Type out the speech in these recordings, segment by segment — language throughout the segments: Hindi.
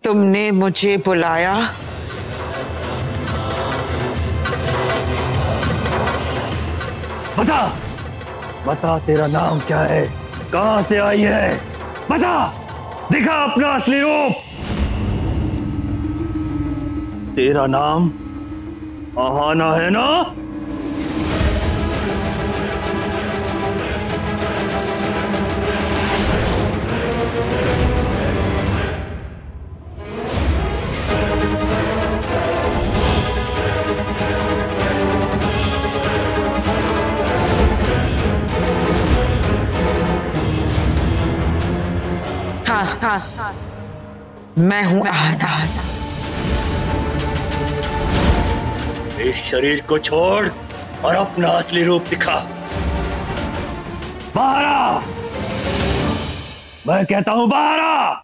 तुमने मुझे बुलाया? बता, बता तेरा नाम क्या है, कहां से आई है, बता, दिखा अपना असली रूप। तेरा नाम आहाना है ना? हाँ, मैं हूं आहाना। इस शरीर को छोड़ और अपना असली रूप दिखा। बाहर आ! मैं कहता हूं बाहर आ!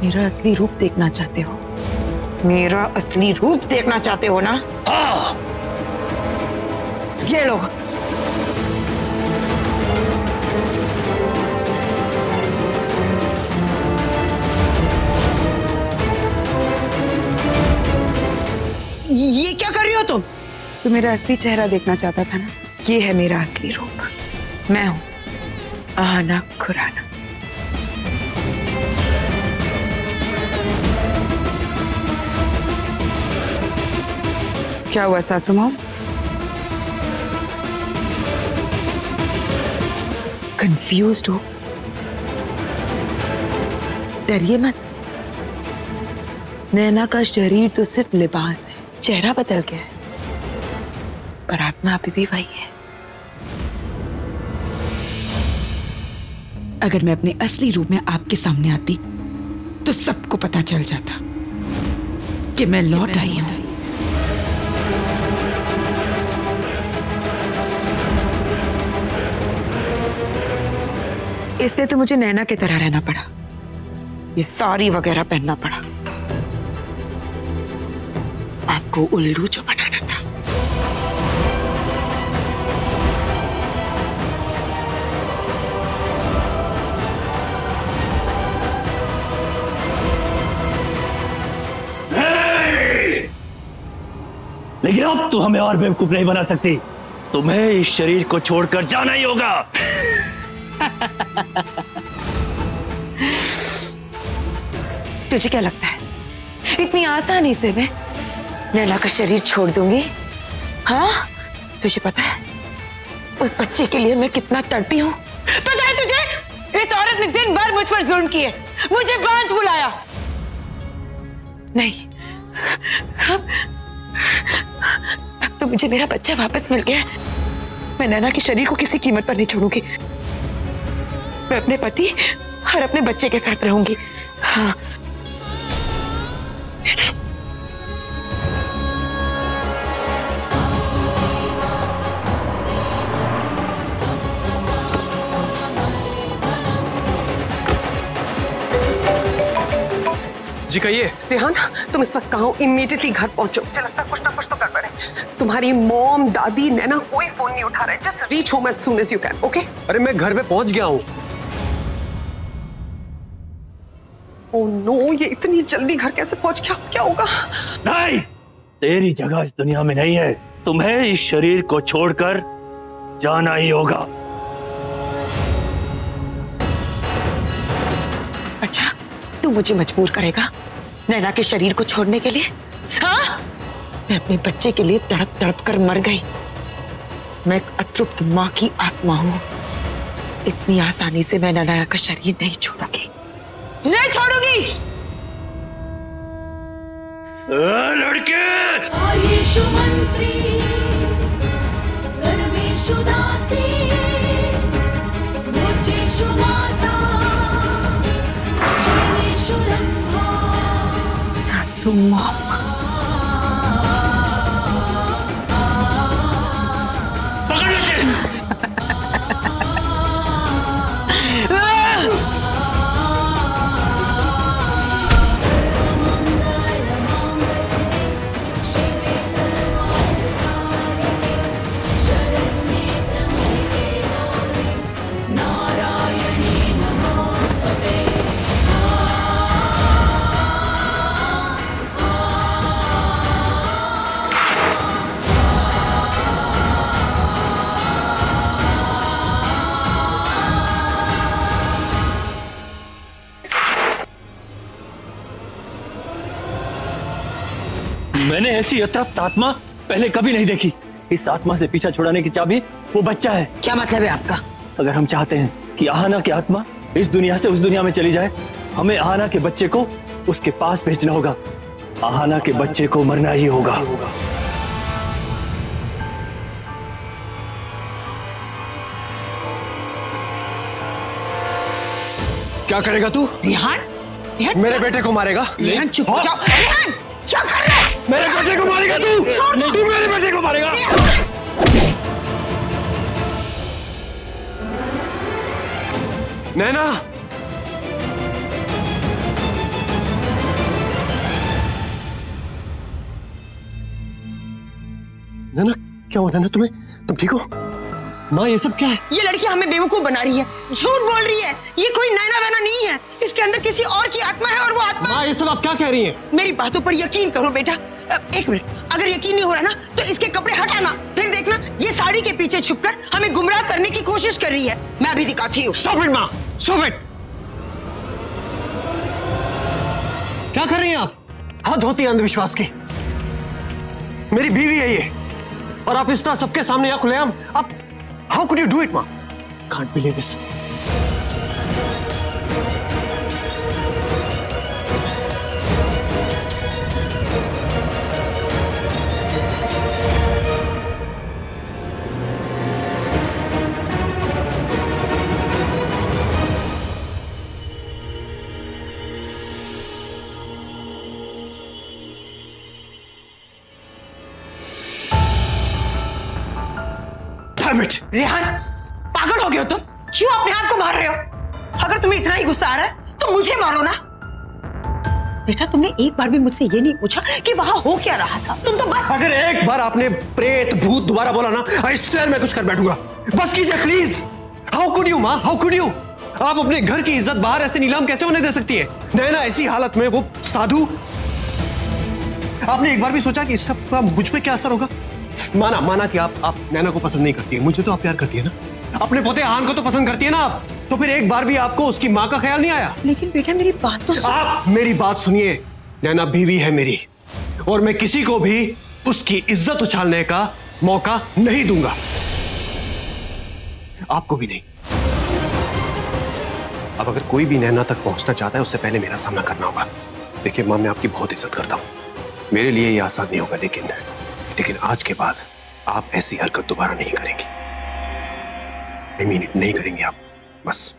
मेरा असली रूप देखना चाहते हो? मेरा असली रूप देखना चाहते हो ना? हाँ। ये लो। ये क्या कर रही हो तुम? तो मेरा असली चेहरा देखना चाहता था ना? ये है मेरा असली रूप। मैं हूं आहाना खुराना। क्या हुआ सासू माँ? कंफ्यूज्ड हो? डरिए मत। नैना का शरीर तो सिर्फ लिबास है, चेहरा बदल गया है, पर आत्मा अभी भी वही है। अगर मैं अपने असली रूप में आपके सामने आती तो सबको पता चल जाता कि मैं लौट आई हूं। इसलिए तो मुझे नैना की तरह रहना पड़ा, ये साड़ी वगैरह पहनना पड़ा, आपको उल्लू जो बनाना था। लेकिन अब तू हमें और बेवकूफ नहीं बना सकती। तुम्हें इस शरीर को छोड़कर जाना ही होगा। तुझे क्या लगता है इतनी आसानी से मैं नैना का शरीर छोड़ दूंगी? हाँ, तुझे पता है उस बच्चे के लिए मैं कितना तड़पी हूं? पता है तुझे? इस औरत ने दिन भर मुझ पर जुल्म किए, मुझे बांझ बुलाया। नहीं, अब तो मुझे मेरा बच्चा वापस मिल गया। मैं नैना के शरीर को किसी कीमत पर नहीं छोड़ूंगी। मैं अपने पति और अपने बच्चे के साथ रहूंगी। हाँ, जी कहिए। रेहान, तुम इस वक्त कहाँ हो? इमीडिएटली घर पहुंचो। मुझे लगता है कुछ ना कुछ तो गड़बड़ है। तुम्हारी मॉम, दादी, नैना कोई फोन नहीं उठा रहे। Just reach home as soon as you can, okay? अरे मैं घर पे पहुंच गया हूँ। ओह नो, ये इतनी जल्दी घर कैसे पहुंच गया? क्या होगा? नहीं, तेरी जगह इस दुनिया में नहीं है। तुम्हें इस शरीर को छोड़कर जाना ही होगा। अच्छा, तू मुझे मजबूर करेगा नैना के शरीर को छोड़ने के लिए? हाँ? मैं अपने बच्चे के लिए तड़प तड़प कर मर गई। मैं एक अतृप्त माँ की आत्मा हूं। इतनी आसानी से मैं नैना का शरीर नहीं छोड़ूंगी, नहीं छोड़ूंगी। लड़के! आयुषु मंत्री, कर्मेषु दासी, भोजेषु माता, शयनेषु रंभा। सासू माँ, पकड़ लीजिए। मैंने ऐसी अतृप्त आत्मा पहले कभी नहीं देखी। इस आत्मा से पीछा छुड़ाने की चाबी वो बच्चा है। क्या मतलब है आपका? अगर हम चाहते हैं कि आहाना की आत्मा इस दुनिया से उस दुनिया में चली जाए, हमें आहाना के बच्चे को उसके पास भेजना होगा। आहाना के बच्चे को मरना ही होगा। क्या करेगा तू? रेहान, रेहान, मेरे बेटे को मारेगा? रेहान चुप हो जाओ। रेहान, क्या कर रहा है? मेरे बेटे को मारेगा तू? तू मेरे बेटे को मारेगा? नैना, नैना क्या हुआ? नैना तुम्हें, तुम ठीक हो? माँ ये सब क्या है? ये लड़की हमें बेवकूफ बना रही है, झूठ बोल रही है। ये कोई नैना वैना नहीं है, इसके अंदर किसी और की आत्मा है और वो आत्मा। माँ ये सब आप क्या कह रही हैं? मेरी बातों पर यकीन करो बेटा। एक मिनट, अगर यकीन नहीं हो रहा ना तो इसके कपड़े हटाना, फिर देखना ये साड़ी के पीछे छुपकर हमें गुमराह करने की कोशिश कर रही है। मैं अभी दिखाती हूँ। Stop it, माँ, stop it! क्या कर रही हैं आप? हद होती है अंधविश्वास की। मेरी बीवी है ये, और आप इस तरह सबके सामने या खुलेआम, आप how could you do it माँ? Can't believe this. रेहान, पागल हो गए हो तुम? क्यों अपने आप को मार रहे हो? अगर तुम्हें इतना ही गुस्सा आ रहा है तो मुझे मारो ना। बेटा तुमने एक बार भी मुझसे ये नहीं पूछा कि वहां हो क्या रहा था। तुम तो बस, अगर एक बार आपने प्रेत भूत दोबारा बोला ना, आई स्वेयर मैं कुछ कर बैठूंगा। बस कीजिए प्लीज। हाउ कुड यू माँ, हाउ कुड यू? आप अपने घर की इज्जत बाहर ऐसे नीलाम कैसे होने दे सकती है? नैना ऐसी हालत में, वो साधु। आपने एक बार भी सोचा कि इस सब का मुझ पे क्या असर होगा? माना कि आप नैना को पसंद नहीं करती है, मुझे तो आप प्यार करती है ना। अपने पोते आहान को तो पसंद करती है ना आप, तो फिर एक बार भी आपको उसकी माँ का ख्याल नहीं आया? लेकिन बेटा मेरी बात तो सुन। आप मेरी बात सुनिए। नैना बीवी है मेरी, और मैं किसी को भी उसकी इज्जत उछालने का मौका नहीं दूंगा, आपको भी नहीं। अब अगर कोई भी नैना तक पहुंचना चाहता है उससे पहले मेरा सामना करना होगा। देखिए माँ, मैं आपकी बहुत इज्जत करता हूं, मेरे लिए यह आसान नहीं होगा, लेकिन आज के बाद आप ऐसी हरकत दोबारा नहीं करेंगे। I mean it, नहीं करेंगे आप, बस।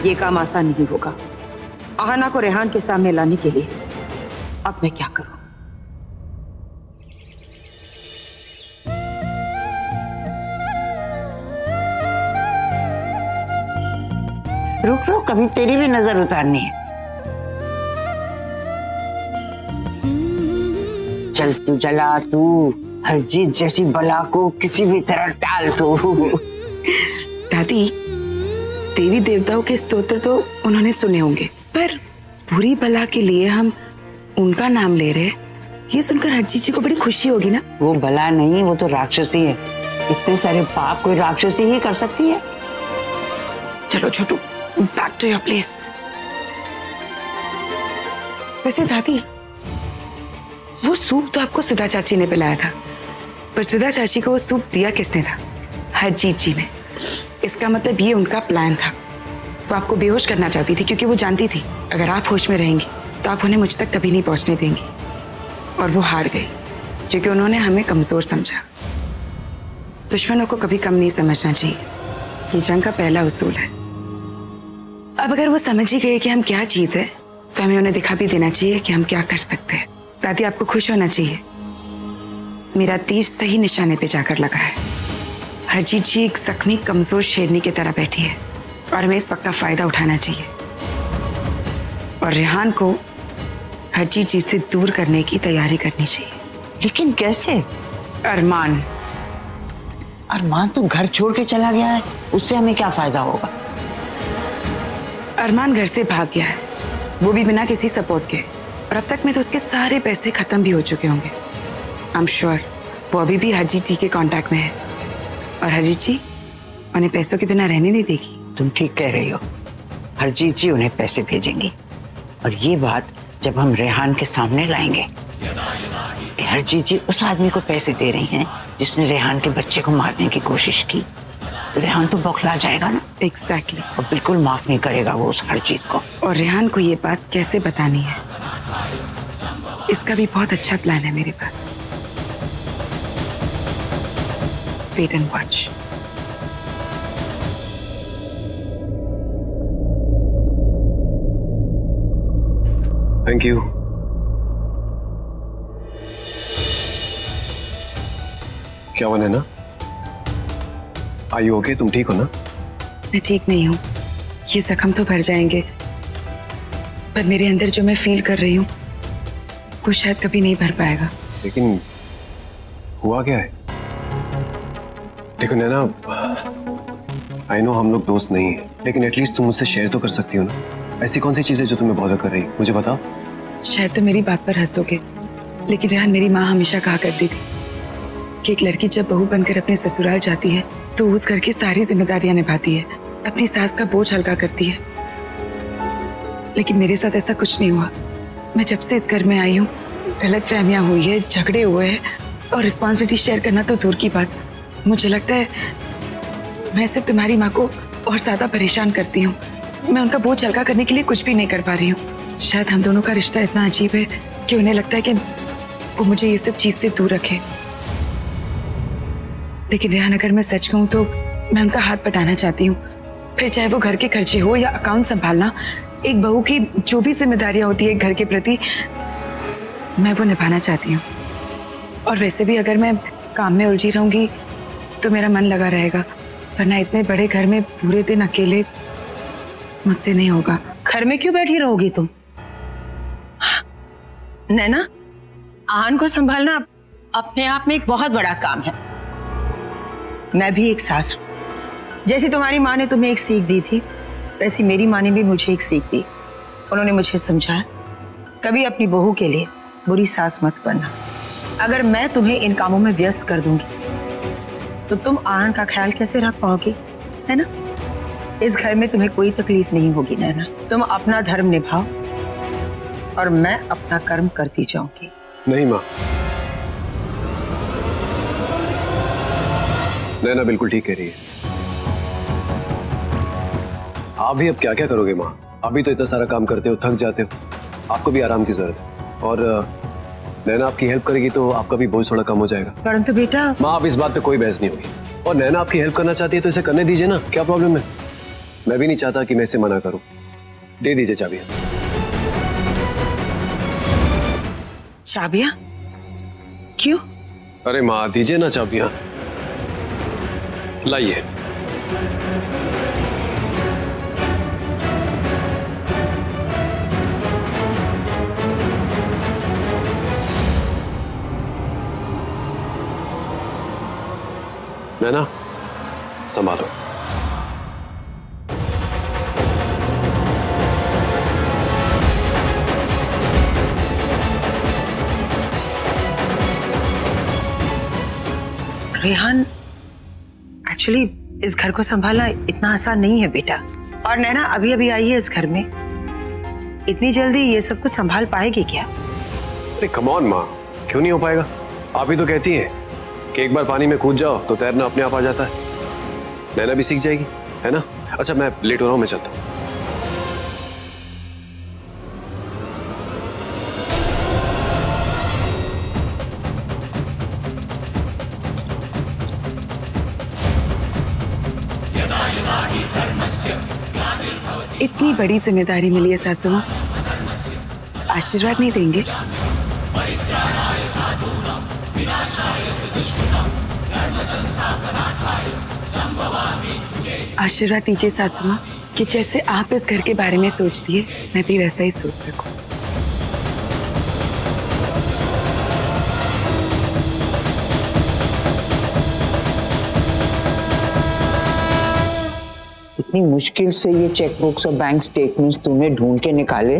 ये काम आसान नहीं होगा। आहाना को रेहान के सामने लाने के लिए अब मैं क्या करूं? रुक रुक, कभी तेरी भी नजर उतारनी है। चल तू जला, तू हरजीत जैसी बला को किसी भी तरह टाल तू। दादी, देवी देवताओं के स्तोत्र तो उन्होंने सुने होंगे, पर बुरी बला के लिए हम उनका नाम ले रहे हैं, ये सुनकर हरजीत जी को बड़ी खुशी होगी ना। वो बला नहीं, वो तो राक्षसी है। इतने सारे पाप कोई राक्षसी ही कर सकती है। चलो छोटू, बैक टू योर प्लेस। वैसे दादी, वो सूप तो आपको सुधा चाची ने पिलाया था, पर सुधा चाची को वो सूप दिया किसने था? हरजीत जी ने। इसका मतलब ये उनका प्लान था। वो आपको बेहोश करना चाहती थी, क्योंकि वो जानती थी अगर आप होश में रहेंगी तो आप उन्हें मुझ तक कभी नहीं पहुंचने देंगी। और वो हार गई, क्योंकि उन्होंने हमें कमजोर समझा। दुश्मनों को कभी कम नहीं समझना चाहिए, ये जंग का पहला उसूल है। अब अगर वो समझ ही गए कि हम क्या चीज है, तो हमें उन्हें दिखा भी देना चाहिए कि हम क्या कर सकते हैं। दादी, आपको खुश होना चाहिए, मेरा तीर सही निशाने पे जाकर लगा है। हरजीत जी एक जख्मी कमजोर शेरनी की तरह बैठी है, और हमें इस वक्त का फायदा उठाना चाहिए और रेहान को हरजीत जी से दूर करने की तैयारी करनी चाहिए। लेकिन कैसे? अरमान। अरमान तो घर छोड़ के चला गया है, उससे हमें क्या फायदा होगा? अरमान घर से भाग गया है, वो भी बिना किसी सपोर्ट के। और अब तक में तो उसके सारे पैसे खत्म भी हो चुके होंगे। आई एम श्योर वो अभी भी हरजीत जी के कांटेक्ट में है, और हरजीत जी उन्हें पैसों के बिना रहने नहीं देगी। तुम ठीक कह रही हो, हरजीत जी उन्हें पैसे भेजेंगी। और ये बात जब हम रेहान के सामने लाएंगे कि हरजीत जी उस आदमी को पैसे दे रही हैं जिसने रेहान के बच्चे को मारने की कोशिश की, तो रेहान तो बौखला जाएगा ना। एग्जैक्टली। और बिल्कुल माफ नहीं करेगा वो उस हरजीत को। और रेहान को ये बात कैसे बतानी है, इसका भी बहुत अच्छा प्लान है मेरे पास। Wait and watch. Thank you. क्या हुआ नैना? Are you okay? तुम ठीक हो ना? मैं ठीक नहीं हूँ, ये जख्म तो भर जाएंगे, पर मेरे अंदर जो मैं फील कर रही हूँ वो शायद कभी नहीं भर पाएगा। लेकिन हुआ क्या है? देखो नैना, आई नो हम लोग दोस्त नहीं हैं, लेकिन एटलीस्ट तुम मुझसे शेयर तो कर सकती हो ना। ऐसी कौन सी चीजें जो तुम्हें बॉदर कर रही, मुझे बताओ। शायद तो मेरी बात पर हंसोगे, लेकिन रेहान मेरी माँ हमेशा कहा करती थी कि एक लड़की जब बहू बनकर अपने ससुराल जाती है तो उस घर की सारी जिम्मेदारियां निभाती है, अपनी सास का बोझ हल्का करती है। लेकिन मेरे साथ ऐसा कुछ नहीं हुआ। मैं जब से इस घर में आई हूँ गलतफहमियां हुई है, झगड़े हुए हैं, और रिस्पॉन्सिबिलिटी शेयर करना तो दूर की बात, मुझे लगता है मैं सिर्फ तुम्हारी माँ को और ज्यादा परेशान करती हूँ। मैं उनका बोझ हल्का करने के लिए कुछ भी नहीं कर पा रही हूँ। शायद हम दोनों का रिश्ता इतना अजीब है कि उन्हें लगता है कि वो मुझे ये सब चीज से दूर रखे। लेकिन रेहान, अगर मैं सच कहूँ तो मैं उनका हाथ बटाना चाहती हूँ। फिर चाहे वो घर के खर्चे हो या अकाउंट संभालना, एक बहू की जो भी जिम्मेदारियां होती है घर के प्रति, मैं वो निभाना चाहती हूँ। और वैसे भी अगर मैं काम में उलझी रहूंगी तो मेरा मन लगा रहेगा, वरना इतने बड़े घर में पूरे दिन अकेले मुझसे नहीं होगा। घर में क्यों बैठी रहोगी तुम? नैना, आहन को संभालना अपने आप में एक बहुत बड़ा काम है। मैं भी एक सास हूं। जैसी तुम्हारी माँ ने तुम्हें एक सीख दी थी, वैसी मेरी माँ ने भी मुझे एक सीख दी। उन्होंने मुझे समझाया, कभी अपनी बहू के लिए बुरी सास मत बनना। अगर मैं तुम्हें इन कामों में व्यस्त कर दूंगी तो तुम आहन का ख्याल कैसे रख पाओगी, है ना? इस घर में तुम्हें कोई तकलीफ नहीं होगी नैना। तुम अपना धर्म निभाओ और मैं अपना कर्म करती जाऊंगी। नहीं माँ, नैना बिल्कुल ठीक कह रही है। आप भी अब क्या क्या करोगे माँ? अभी तो इतना सारा काम करते हो, थक जाते हो, आपको भी आराम की जरूरत है। और नैना आपकी हेल्प करेगी तो आपका भी बोझ थोड़ा कम हो जाएगा। परंतु बेटा, माँ आप इस बात पे कोई बहस नहीं होगी। और नैना आपकी हेल्प करना चाहती है तो इसे करने दीजिए ना, क्या प्रॉब्लम है? मैं भी नहीं चाहता कि मैं इसे मना करूं। दे दीजिए चाबियां। चाबियां? क्यों? अरे माँ दीजिए ना चाबियां, लाइए। नैना संभालो। रेहान, एक्चुअली इस घर को संभालना इतना आसान नहीं है बेटा। और नैना अभी अभी आई है इस घर में, इतनी जल्दी ये सब कुछ संभाल पाएगी क्या? अरे कम ऑन माँ, क्यों नहीं हो पाएगा? आप ही तो कहती हैं कि एक बार पानी में कूद जाओ तो तैरना अपने आप आ जाता है। नैना भी सीख जाएगी, है ना? अच्छा मैं लेट हो रहा हूँ, मैं चलता हूँ। इतनी बड़ी जिम्मेदारी मिली है सासू माँ, आशीर्वाद नहीं देंगे? आशीर्वाद दीजिए सासू माँ कि जैसे आप इस घर के बारे में सोचती है मैं भी वैसा ही सोच सकूं। इतनी मुश्किल से ये चेकबुक्स और बैंक स्टेटमेंट्स तूने ढूंढ के निकाले,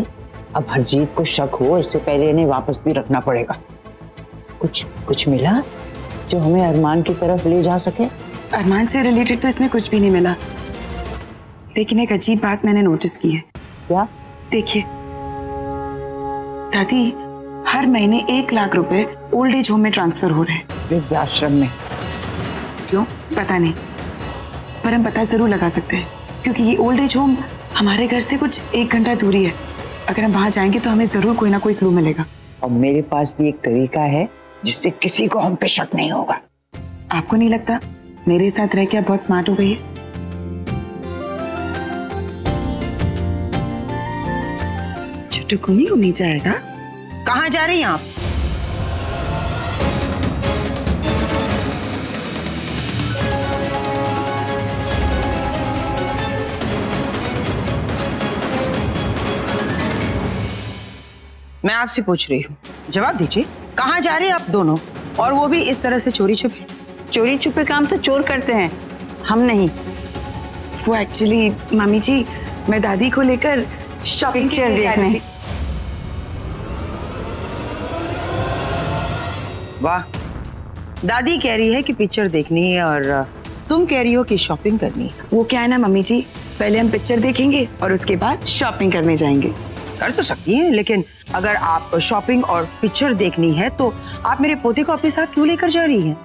अब हरजीत को शक हो इससे पहले इन्हें वापस भी रखना पड़ेगा। कुछ मिला जो हमें अरमान की तरफ ले जा सके? अरमान से रिलेटेड तो इसमें कुछ भी नहीं मिला, लेकिन एक अजीब बात मैंने नोटिस की है। क्या? देखिए दादी, हर महीने 1 लाख रुपए ओल्ड एज होम में ट्रांसफर हो रहे हैं। वृद्धाश्रम में? क्यों पता नहीं, पर हम पता जरूर लगा सकते हैं क्योंकि ये ओल्ड एज होम हमारे घर से कुछ 1 घंटा दूरी है। अगर हम वहां जाएंगे तो हमें जरूर कोई ना कोई क्लू मिलेगा। और मेरे पास भी एक तरीका है जिससे किसी को हम पे शक नहीं होगा। आपको नहीं लगता मेरे साथ रह के आप बहुत स्मार्ट हो गई है? छोटू घूमी जाएगा। कहाँ जा रही हैं आप? मैं आपसे पूछ रही हूँ, जवाब दीजिए। कहाँ जा रहे हैं आप दोनों, और वो भी इस तरह से चोरी छुपे? चोरी छुपे काम तो चोर करते हैं, हम नहीं। वो एक्चुअली मामी जी, मैं दादी को लेकर शॉपिंग देखने। वाह, दादी कह रही है कि पिक्चर देखनी है और तुम कह रही हो कि शॉपिंग करनी है। वो क्या है ना मम्मी जी, पहले हम पिक्चर देखेंगे और उसके बाद शॉपिंग करने जाएंगे। कर तो सकती हैं, लेकिन अगर आप शॉपिंग और पिक्चर देखनी है तो आप मेरे पोते को अपने साथ क्यों लेकर जा रही हैं?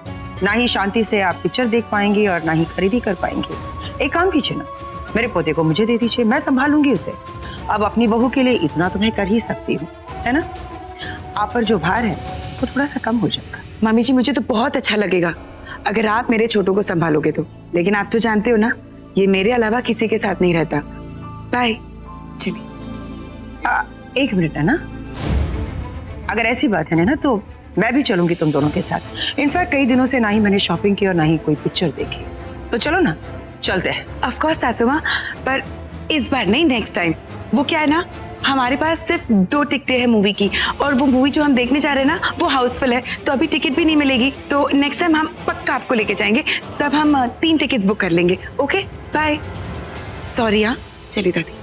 ना ही शांति से आप पिक्चर देख पाएंगी और ना ही खरीदी कर पाएंगी। एक काम कीजिए ना, मेरे पोते को मुझे दे दीजिए, मैं संभालूंगी उसे। अब अपनी बहू के लिए इतना तो मैं कर ही सकती हूँ, है ना? आप पर जो भार है वो थोड़ा सा कम हो जाएगा। मम्मी जी, मुझे तो बहुत अच्छा लगेगा अगर आप मेरे छोटू को संभालोगे तो, लेकिन आप तो जानते हो ना ये मेरे अलावा किसी के साथ नहीं रहता। बाय। चलिए। 1 मिनट है ना, अगर ऐसी बात है ना तो मैं भी चलूंगी तुम दोनों के साथ। इनफैक्ट कई दिनों से ना ही मैंने शॉपिंग की और ना ही कोई पिक्चर देखी, तो चलो ना, चलते हैं। ऑफ कोर्स सासू माँ, पर इस बार नहीं, नेक्स्ट टाइम। वो क्या है ना, हमारे पास सिर्फ 2 टिकटें हैं मूवी की, और वो मूवी जो हम देखने जा रहे हैं ना वो हाउसफुल है, तो अभी टिकट भी नहीं मिलेगी। तो नेक्स्ट टाइम हम पक्का आपको लेके जाएंगे, तब हम 3 टिकट्स बुक कर लेंगे। Okay bye. सॉरी। हाँ चलिए दादी।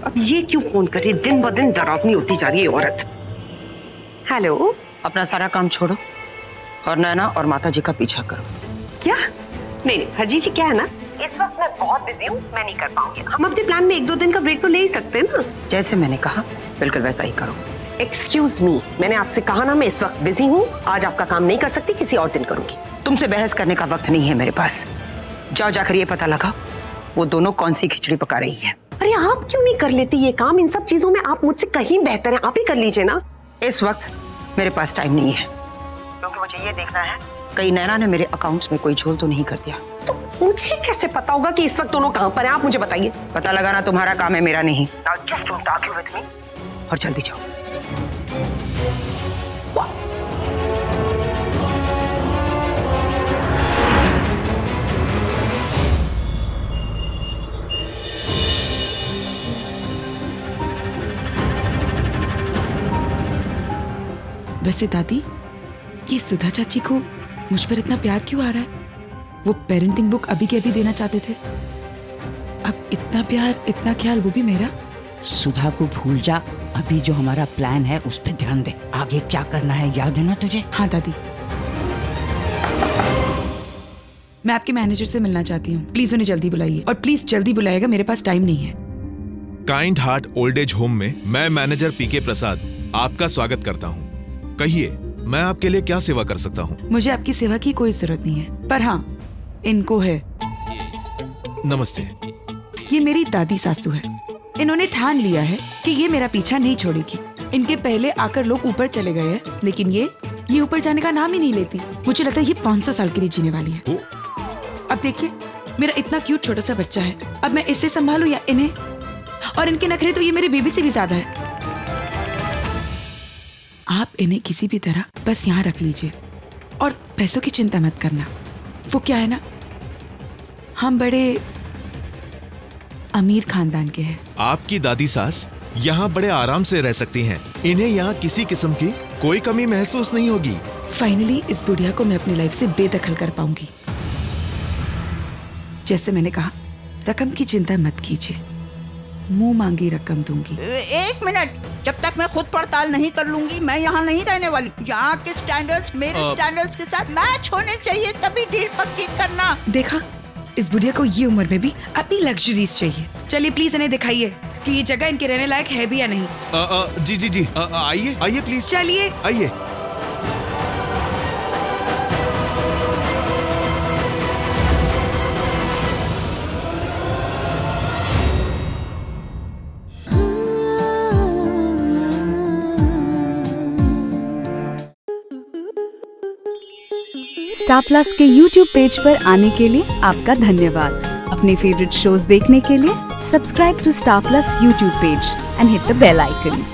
अब ये क्यों फोन कर रही है? दिन ब दिन डरावनी होती जा रही है औरत। हेलो। अपना सारा काम छोड़ो और नैना और माता जी का पीछा करो। क्या? नहीं, हरजीत जी क्या है ना, इस वक्त मैं बहुत बिजी हूँ, मैं नहीं कर पाऊंगी। हम अपने प्लान में 1-2 दिन का ब्रेक तो ले ही सकते हैं ना। जैसे मैंने कहा बिल्कुल वैसा ही करो। एक्सक्यूज मी, मैंने आपसे कहा ना मैं इस वक्त बिजी हूँ, आज आपका काम नहीं कर सकती, किसी और दिन करूंगी। तुमसे बहस करने का वक्त नहीं है मेरे पास। जाओ जाकर ये पता लगाओ वो दोनों कौन सी खिचड़ी पका रही है। अरे आप क्यों नहीं कर लेती ये काम? इन सब चीजों में आप मुझसे कहीं बेहतर हैं, आप ही कर लीजिए ना। इस वक्त मेरे पास टाइम नहीं है, क्योंकि मुझे ये देखना है कहीं नैना ने मेरे अकाउंट्स में कोई झोल तो नहीं कर दिया। तो मुझे कैसे पता होगा कि इस वक्त दोनों कहां पर हैं? आप मुझे बताइए। पता लगाना तुम्हारा काम है, मेरा नहीं। Now just don't argue with me और जल्दी जाओ। वैसे दादी, ये सुधा चाची को मुझ पर इतना प्यार क्यों आ रहा है? वो पेरेंटिंग बुक अभी के अभी देना चाहते थे, अब इतना प्यार, इतना ख्याल, वो भी मेरा। सुधा को भूल जा, अभी जो हमारा प्लान है उस पर ध्यान दे। आगे क्या करना है याद है ना तुझे? हाँ दादी। मैं आपके मैनेजर से मिलना चाहती हूँ, प्लीज उन्हें जल्दी बुलाइए, और प्लीज जल्दी बुलाइएगा, मेरे पास टाइम नहीं है। Kind heart old age home में मैं मैनेजर पीके प्रसाद आपका स्वागत करता हूँ। कहिए, मैं आपके लिए क्या सेवा कर सकता हूँ? मुझे आपकी सेवा की कोई जरूरत नहीं है, पर हाँ इनको है। नमस्ते। ये मेरी दादी सासू है। इन्होंने ठान लिया है कि ये मेरा पीछा नहीं छोड़ेगी। इनके पहले आकर लोग ऊपर चले गए हैं, लेकिन ये ऊपर जाने का नाम ही नहीं लेती। मुझे लगता है ये 500 साल के लिए जीने वाली है। अब देखिए, मेरा इतना क्यूट छोटा सा बच्चा है, अब मैं इससे संभालूं या इन्हें? और इनके नखरे तो ये मेरे बेबी से भी ज्यादा है। आप इन्हें किसी भी तरह बस यहाँ रख लीजिए, और पैसों की चिंता मत करना। वो क्या है ना, हम बड़े अमीर खानदान के हैं। आपकी दादी सास यहाँ बड़े आराम से रह सकती हैं। इन्हें यहाँ किसी किस्म की कोई कमी महसूस नहीं होगी। फाइनली इस बुढ़िया को मैं अपनी लाइफ से बेदखल कर पाऊंगी। जैसे मैंने कहा, रकम की चिंता मत कीजिए, मुंह मांगी रकम दूंगी। एक मिनट, जब तक मैं खुद पड़ताल नहीं कर लूंगी मैं यहाँ नहीं रहने वाली। यहाँ के स्टैंडर्ड्स मेरे स्टैंडर्ड्स के साथ मैच होने चाहिए, तभी डील पक्की करना। देखा, इस बुढ़िया को ये उम्र में भी अपनी लग्जरीज चाहिए। चलिए प्लीज इन्हें दिखाइए कि ये जगह इनके रहने लायक है भी या नहीं। जी जी जी, आइए आइए प्लीज, चलिए आइए। स्टार प्लस के YouTube पेज पर आने के लिए आपका धन्यवाद। अपने फेवरेट शोज देखने के लिए subscribe to Star Plus YouTube page and hit the bell icon.